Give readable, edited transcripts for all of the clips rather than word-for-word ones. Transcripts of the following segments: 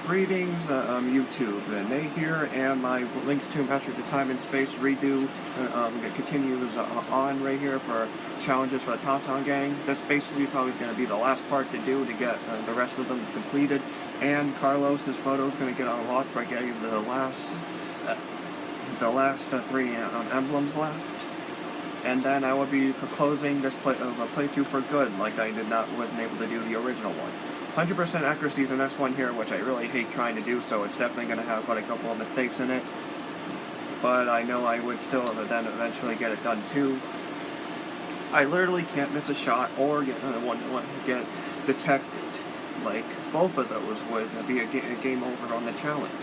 Greetings, YouTube. Nate here, and my Blinx 2 Master of the Time and Space redo continues on right here for challenges for the Tauntaun Gang. This basically probably is going to be the last part to do to get the rest of them completed, and Carlos's photo is going to get unlocked by getting the last three emblems left. And then I will be closing this playthrough for good, like I wasn't able to do the original one. 100% accuracy is the next one here, which I really hate trying to do, so it's definitely going to have quite a couple of mistakes in it. But I know I would still then eventually get it done too. I literally can't miss a shot or get detected. Like, both of those would be a game over on the challenge.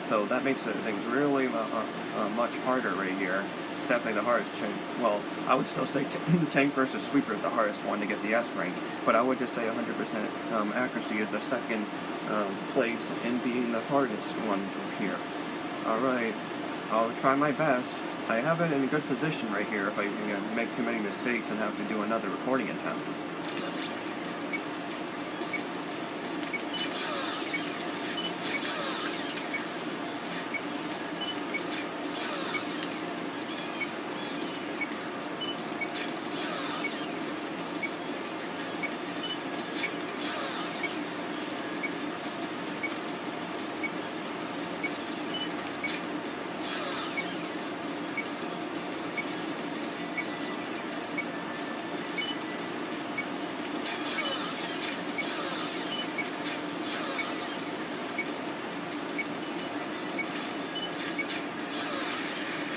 So that makes things really much harder right here. It's definitely the hardest change. Well, I would still say tank versus sweeper is the hardest one to get the S rank, but I would just say 100% accuracy is the second place in being the hardest one from here. Alright, I'll try my best. I have it in a good position right here if I make too many mistakes and have to do another recording attempt.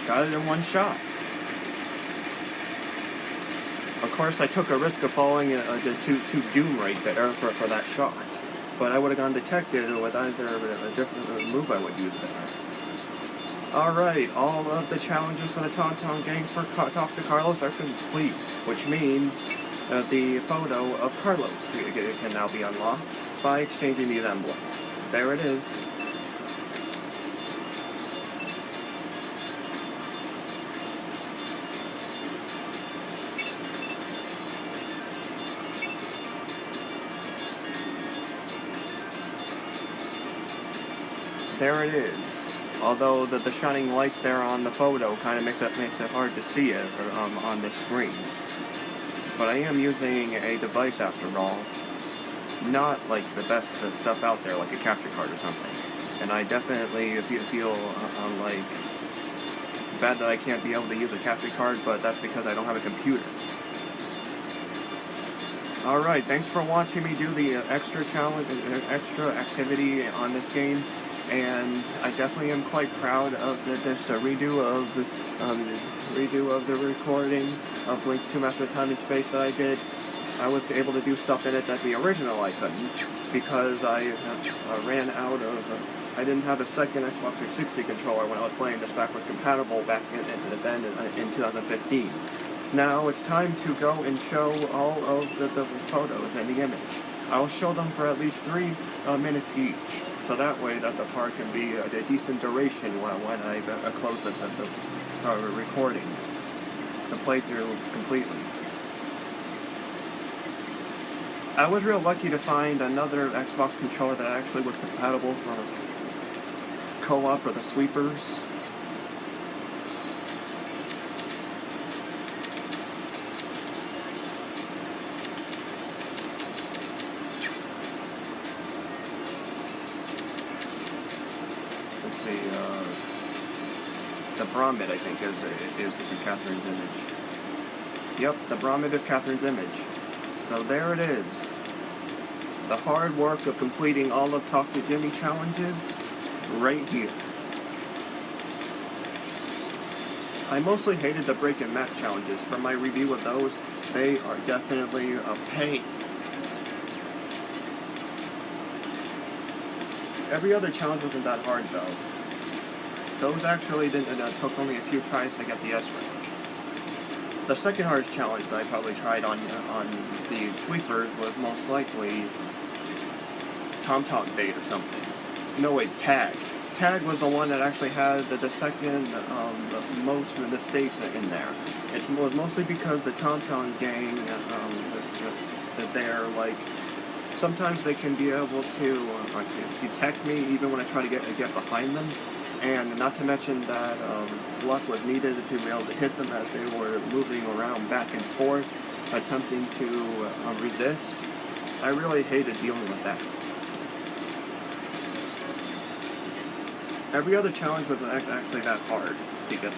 Got it in one shot. Of course, I took a risk of falling to doom right there for that shot, but I would have gone detected with either a different move I would use there. Alright, all of the challenges for the Tauntaun Gang for Talk to Carlos are complete, which means the photo of Carlos can now be unlocked by exchanging these emblems. There it is. There it is. Although the shining lights there on the photo kind of makes it hard to see it on the screen. But I am using a device after all, not like the best stuff out there, like a capture card or something. And I definitely feel like bad that I can't be able to use a capture card, but that's because I don't have a computer. Alright, thanks for watching me do the extra challenge, extra activity on this game. And I definitely am quite proud of this redo of the recording of Blinx 2 Master of Time and Space that I did. I was able to do stuff in it that the original I couldn't, because I ran out of... I didn't have a second Xbox 360 controller when I was playing this backwards compatible back in 2015. Now it's time to go and show all of the photos and the image. I'll show them for at least 3 minutes each. So that way that the part can be a decent duration when I close the recording, the playthrough completely. I was real lucky to find another Xbox controller that actually was compatible for co-op for the sweepers. Let's see, the Bromide, I think, is Catherine's image. Yep, the Bromide is Catherine's image. So there it is. The hard work of completing all of Talk to Jimmy challenges, right here. I mostly hated the break and match challenges. For my review of those, they are definitely a pain. Every other challenge wasn't that hard though. Those actually took only a few tries to get the S rank. The second hardest challenge that I probably tried on the sweepers was most likely Tauntaun Bait or something. No wait, Tag. Tag was the one that actually had the second the most mistakes in there. It was mostly because the Tauntaun Gang, they're like sometimes they can be able to detect me even when I try to get behind them. And not to mention that luck was needed to be able to hit them as they were moving around back and forth, attempting to resist. I really hated dealing with that. Every other challenge wasn't actually that hard to get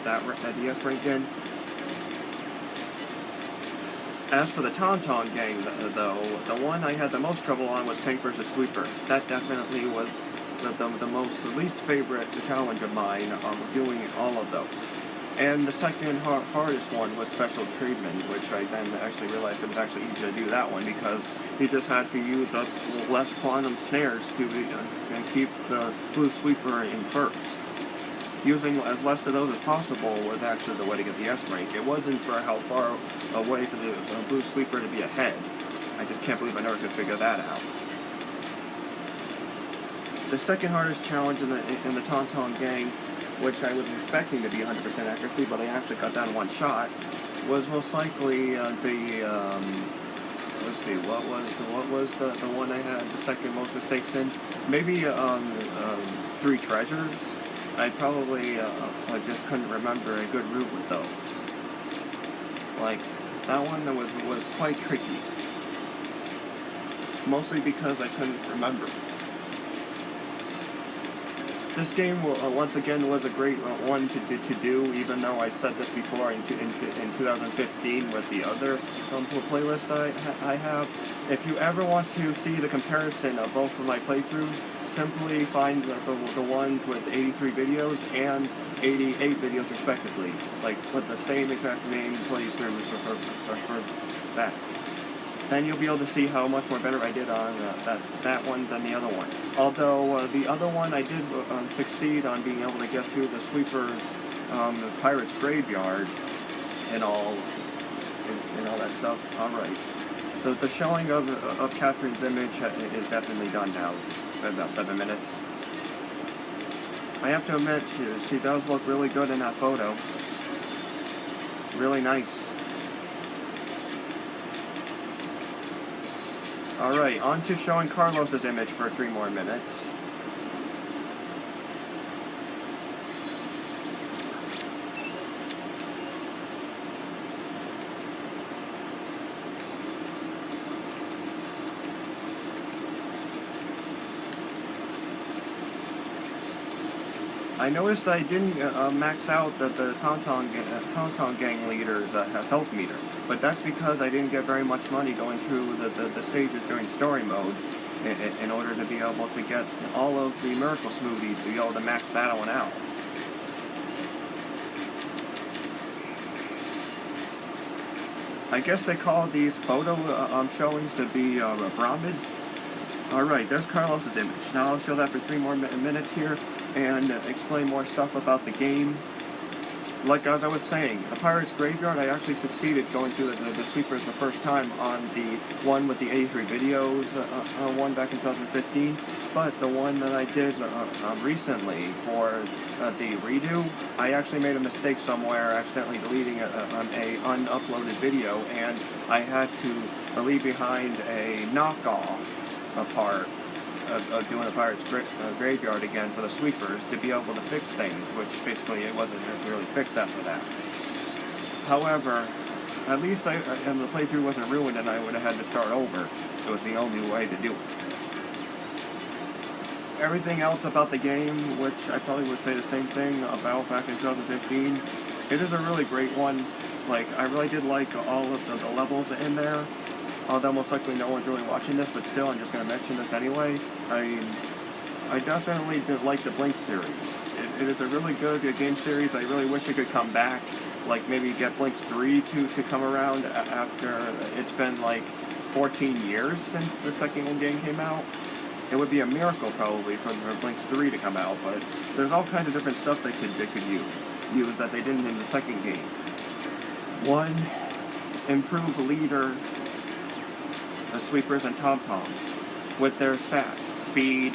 that the S rank in. As for the Tauntaun gang, though, the one I had the most trouble on was Tank vs. Sweeper. That definitely was the least favorite challenge of mine, doing all of those. And the second hardest one was Special Treatment, which I then actually realized it was actually easier to do that one because you just had to use up less quantum snares to keep the Blue Sweeper in first. Using as less of those as possible was actually the way to get the S rank. It wasn't for how far away for the Blue Sweeper to be ahead. I just can't believe I never could figure that out. The second hardest challenge in the Tauntaun gang, which I was expecting to be 100% accuracy, but I actually got down in one shot, was most likely let's see, what was the one I had the second most mistakes in? Maybe Three Treasures. I probably just couldn't remember a good route with those. Like, that one was quite tricky. Mostly because I couldn't remember. This game, once again, was a great one to do, even though I said this before in 2015 with the other playlist I have. If you ever want to see the comparison of both of my playthroughs, simply find the ones with 83 videos and 88 videos respectively, like with the same exact name playthroughs for that. Then you'll be able to see how much more better I did on that one than the other one. Although the other one I did succeed on being able to get through the Sweeper's Pirate's Graveyard and all that stuff. All right. The showing of Catherine's image is definitely done now. It's been about 7 minutes. I have to admit, she does look really good in that photo. Really nice. Alright, on to showing Carlos's image for 3 more minutes. I noticed I didn't max out the Tauntaun gang leader's health meter, but that's because I didn't get very much money going through the stages during story mode in order to be able to get all of the miracle smoothies to be able to max that one out. I guess they call these photo showings to be Bromide. Alright, there's Carlos's image. Now I'll show that for 3 more minutes here and explain more stuff about the game. Like as I was saying, the Pirate's Graveyard, I actually succeeded going through the Sweepers the first time on the one with the 83 videos one back in 2015, but the one that I did recently for the redo, I actually made a mistake somewhere, accidentally deleting an unuploaded video, and I had to leave behind a knockoff part of doing the Pirate's Graveyard again for the Sweepers to be able to fix things, which basically it wasn't really fixed after that. However, at least the playthrough wasn't ruined and I would have had to start over. It was the only way to do it. Everything else about the game, which I probably would say the same thing about back in 2015, it is a really great one. Like, I really did like all of the levels in there. Although most likely no one's really watching this, but still, I'm just going to mention this anyway. I definitely did like the Blinx series. It is a really good game series. I really wish it could come back. Like, maybe get Blinx 3 to come around after it's been like 14 years since the second game came out. It would be a miracle probably for Blinx 3 to come out, but there's all kinds of different stuff they could use that they didn't in the second game. One, improve leader, the Sweepers and Tauntaun's with their stats, speed,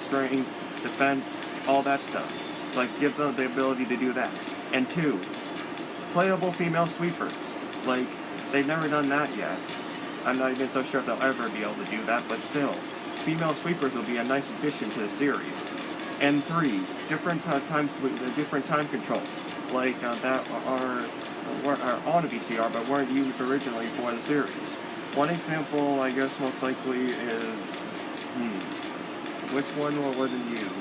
strength, defense, all that stuff. Like, give them the ability to do that. And 2, playable female Sweepers. Like, they've never done that yet. I'm not even so sure if they'll ever be able to do that, but still. Female sweepers will be a nice addition to the series. And 3, different different time controls, like that are on a VCR but weren't used originally for the series. One example, I guess, most likely is, which one wasn't used?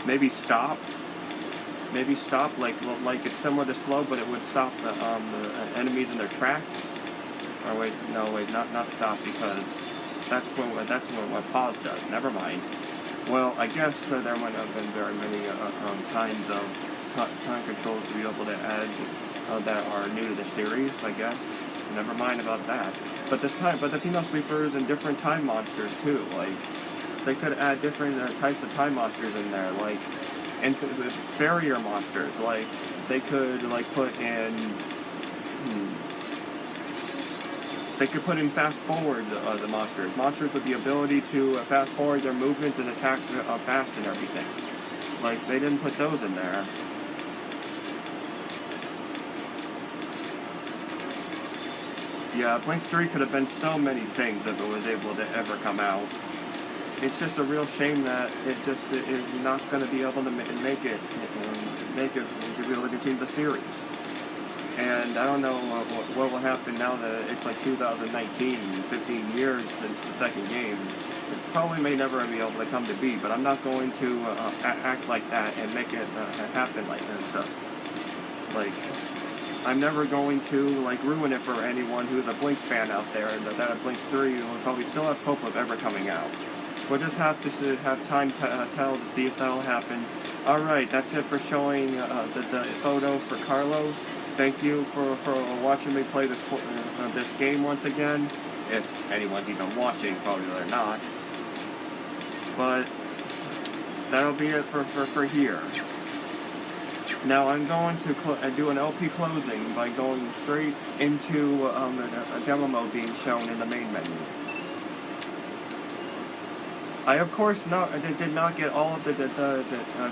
Maybe stop. Maybe stop, like it's similar to slow, but it would stop the enemies in their tracks. Or wait, no, wait, not stop, because that's what pause does. Never mind. Well, I guess there might have been very many kinds of time controls to be able to add that are new to the series, I guess. Never mind about that. But the female sweepers and different time monsters too. Like, they could add different types of time monsters in there, like into the barrier monsters. Like, they could put in. They could put in fast forward the monsters with the ability to fast forward their movements and attack fast and everything. Like, they didn't put those in there. Yeah, Blinx 3 could have been so many things if it was able to ever come out. It's just a real shame that it just is not going to be able to make it to be able to continue the series. And I don't know what will happen now that it's like 2019, 15 years since the second game. It probably may never be able to come to be, but I'm not going to act like that and make it happen like that. So, like, I'm never going to ruin it for anyone who's a Blinx fan out there, and that Blinx 3 will probably still have hope of ever coming out. We'll just have to have time to tell to see if that'll happen. Alright, that's it for showing the photo for Carlos. Thank you for watching me play this game once again. If anyone's even watching, probably they're not. But that'll be it for here. Now I'm going to do an LP closing by going straight into a demo mode being shown in the main menu. I of course did not get all of the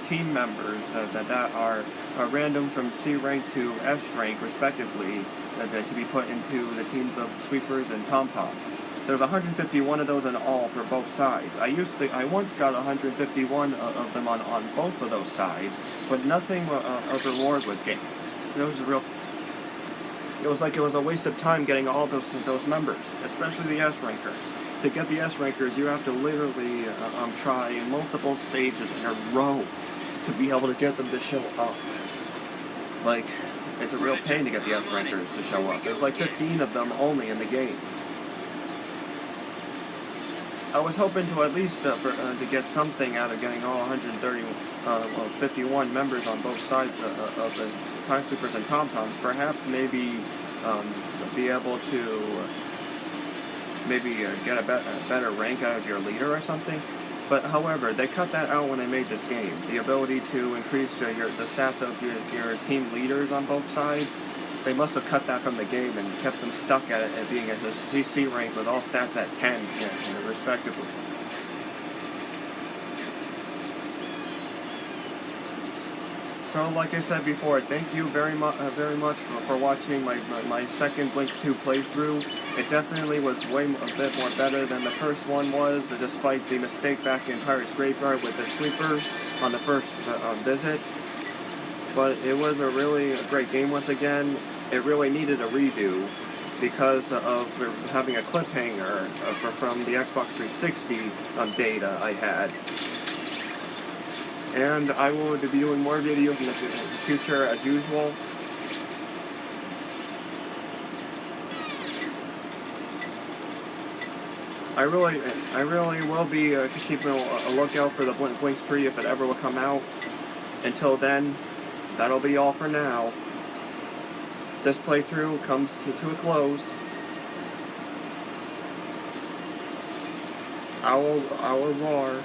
team members that are random from C rank to S rank respectively to be put into the teams of sweepers and tom-toms. There's 151 of those in all for both sides. I once got 151 of them on both of those sides, but nothing of reward was gained. It was a waste of time getting all those members, especially the S rankers. To get the S rankers, you have to literally try multiple stages in a row to be able to get them to show up. Like, it's a real pain to get the S rankers to show up. There's like 15 of them only in the game. I was hoping to at least to get something out of getting all 51 members on both sides of the Time Sweepers and Tom-Toms. Perhaps maybe be able to get a better rank out of your leader or something. But however, they cut that out when they made this game. The ability to increase the stats of your team leaders on both sides. They must have cut that from the game and kept them stuck at being at the CC rank with all stats at 10, respectively. So, like I said before, thank you very much for watching my second Blinx 2 playthrough. It definitely was a bit more better than the first one was, despite the mistake back in Pirate's Graveyard with the sweepers on the first visit. But it was a really great game once again. It really needed a redo because of having a cliffhanger from the Xbox 360 data I had. And I will be doing more videos in the future as usual. I really will be keeping a lookout for the Blinx 3 if it ever will come out. Until then, that'll be all for now. This playthrough comes to a close. Au revoir.